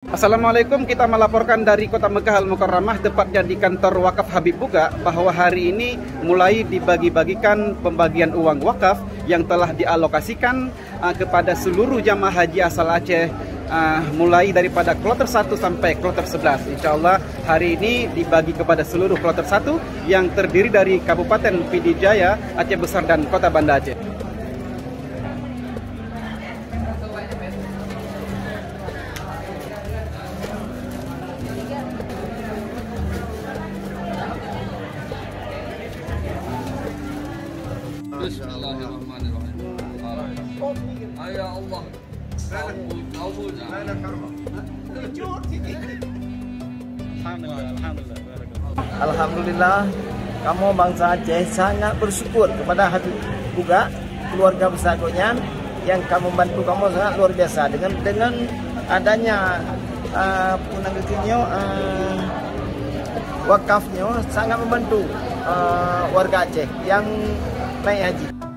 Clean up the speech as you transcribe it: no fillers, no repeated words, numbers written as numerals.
Assalamualaikum, kita melaporkan dari Kota Mekah Al-Mukarramah, tepatnya di kantor Wakaf Habib Buga, bahwa hari ini mulai dibagi-bagikan pembagian uang wakaf yang telah dialokasikan kepada seluruh jamaah haji asal Aceh, mulai daripada kloter 1 sampai kloter 11. Insya Allah hari ini dibagi kepada seluruh kloter 1 yang terdiri dari Kabupaten Pidijaya, Aceh Besar dan Kota Banda Aceh. Bismillahirrahmanirrahim. Ya Allah. Alhamdulillah, kamu bangsa Aceh sangat bersyukur kepada Habib Buga, keluarga besar Konyan, yang kamu bantu kamu sangat luar biasa dengan adanya wakafnya sangat membantu warga Aceh yang naik haji.